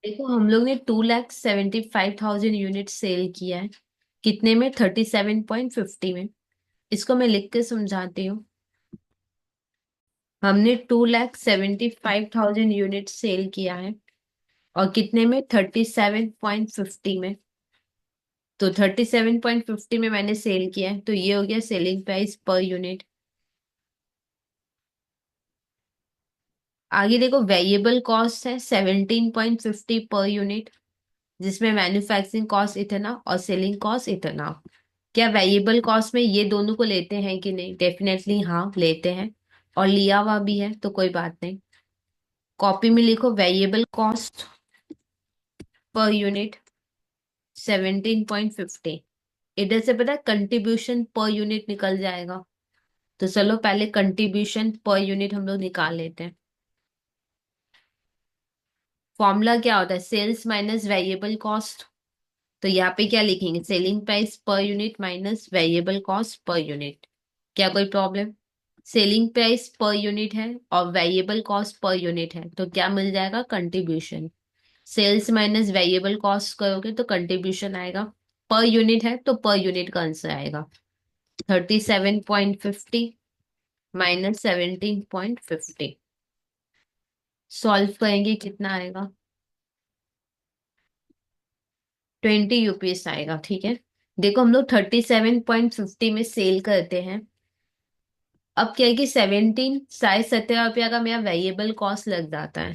देखो हम लोग ने 2,75,000 यूनिट सेल किया है। कितने में? 37.50 में। इसको मैं लिख के समझाती हूँ। हमने 2,75,000 यूनिट सेल किया है और कितने में? 37.50 में। तो 37.50 में मैंने सेल किया है, तो ये हो गया सेलिंग प्राइस पर यूनिट। आगे देखो, वेरिएबल कॉस्ट है 17.50 पर यूनिट, जिसमें मैन्युफैक्चरिंग कॉस्ट इतना और सेलिंग कॉस्ट इतना। क्या वेरिएबल कॉस्ट में ये दोनों को लेते हैं कि नहीं? डेफिनेटली हाँ लेते हैं, और लिया हुआ भी है तो कोई बात नहीं। कॉपी में लिखो वेरिएबल कॉस्ट पर यूनिट 17.50। इधर से पता है कंट्रीब्यूशन पर यूनिट निकल जाएगा। तो चलो पहले कंट्रीब्यूशन पर यूनिट हम लोग निकाल लेते हैं। फॉर्मूला क्या होता है? Sales minus variable cost. तो यहाँ पे क्या लिखेंगे? Selling price per unit minus variable cost per unit. क्या कोई problem? Selling price per unit है और वेरिएबल कॉस्ट पर यूनिट है, तो क्या मिल जाएगा? Contribution. Sales minus variable cost करोगे तो कंट्रीब्यूशन आएगा। पर यूनिट है तो पर यूनिट का आंसर आएगा 37.50 माइनस 17.50। सॉल्व करेंगे कितना आएगा? 20 रुपीज आएगा। ठीक है। देखो हम लोग 37.50 में सेल करते हैं। अब क्या है कि 17 17.5 रुपया का मेरा वेरिएबल कॉस्ट लग जाता है,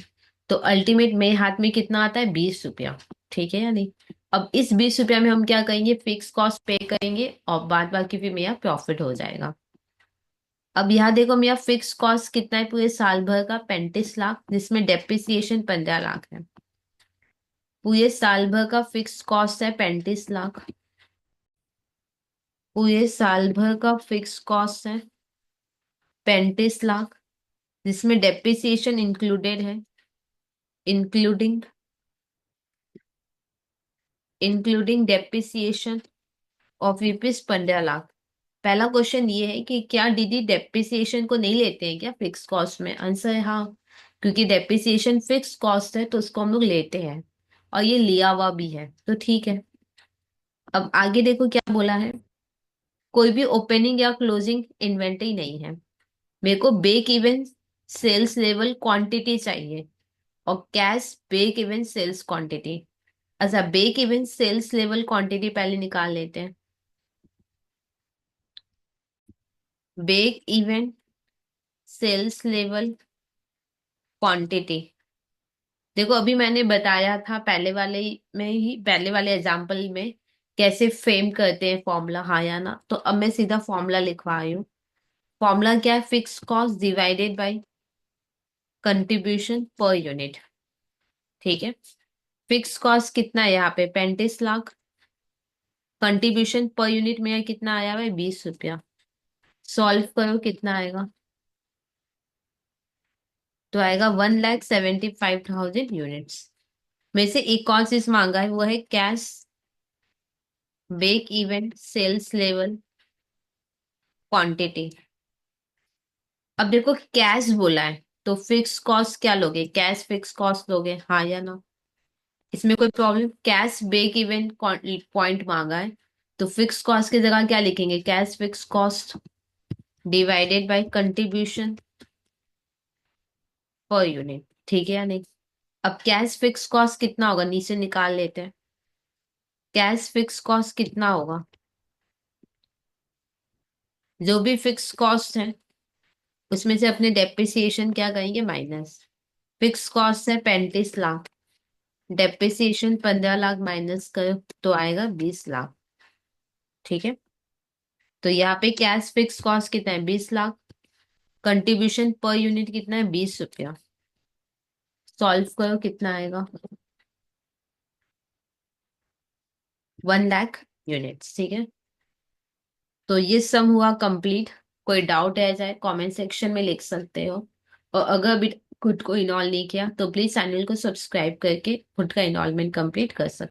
तो अल्टीमेट मेरे हाथ में कितना आता है? 20 रुपया। ठीक है या नहीं? अब इस 20 रुपया में हम क्या करेंगे? फिक्स कॉस्ट पे करेंगे और बाद बाकी फिर मेरा प्रॉफिट हो जाएगा। अब यहाँ देखो मेरा फिक्स कॉस्ट कितना है पूरे साल भर का? 35 लाख, जिसमें डेप्रिसिएशन 15 लाख है। पूरे साल भर का फिक्स कॉस्ट है 35 लाख। पूरे साल भर का फिक्स कॉस्ट है 35 लाख, जिसमें डेप्रिसिएशन इंक्लूडेड है। Including including depreciation of rupees 15 lakh. पहला क्वेश्चन ये है कि क्या दीदी डेप्रिसिएशन को नहीं लेते हैं क्या फिक्स कॉस्ट में? आंसर है हाँ, क्योंकि डेप्रिसिएशन फिक्स कॉस्ट है तो उसको हम लोग लेते हैं, और ये लिया हुआ भी है, तो ठीक है। अब आगे देखो क्या बोला है। कोई भी ओपनिंग या क्लोजिंग इन्वेंटरी नहीं है। मेरे को break even sales level quantity चाहिए, और cash break even sales quantity. अच्छा, break even sales level quantity पहले निकाल लेते हैं। Break even sales level quantity. देखो अभी मैंने बताया था पहले वाले एग्जाम्पल में कैसे फ्रेम करते हैं फॉर्मूला, हाँ या ना? तो अब मैं सीधा फॉर्मूला लिखवा रही हूँ। फॉर्मूला क्या है? Fix cost divided by contribution per unit. ठीक है। फिक्स कॉस्ट कितना है यहाँ पे? 35 लाख। कंट्रीब्यूशन पर यूनिट में कितना आया हुआ है? 20 रुपया। सॉल्व करो कितना आएगा? तो आएगा 1,75,000 यूनिट्स। में से एक और चीज मांगा है, वो है cash break even sales level quantity. अब देखो कैश बोला है, तो फिक्स कॉस्ट क्या लोगे? कैश फिक्स कॉस्ट लोगे, हाँ या ना? इसमें कोई problem? Cash break even point मांगा है, तो फिक्स कॉस्ट की जगह क्या लिखेंगे? Cash fix cost divided by contribution per unit. ठीक है या नहीं? अब कैश फिक्स कॉस्ट कितना होगा? नीचे निकाल लेते हैं। कैश फिक्स कॉस्ट कितना होगा? जो भी फिक्स कॉस्ट है उसमें से अपने डेप्रिसिएशन क्या करेंगे? माइनस। फिक्स कॉस्ट है 35 लाख, डेप्रिसिएशन 15 लाख माइनस करो तो आएगा 20 लाख। ठीक है। तो यहाँ पे कैश फिक्स कॉस्ट कितना है? 20 लाख। कंट्रीब्यूशन पर यूनिट कितना है? 20 रुपया। सॉल्व करो कितना आएगा? 1 लाख यूनिट्स। ठीक है। तो ये सम हुआ कंप्लीट। कोई डाउट है जाए कमेंट सेक्शन में लिख सकते हो। और अगर अभी खुद को इनॉल नहीं किया तो प्लीज चैनल को सब्सक्राइब करके खुद का इनॉलमेंट कंप्लीट कर सकते हो।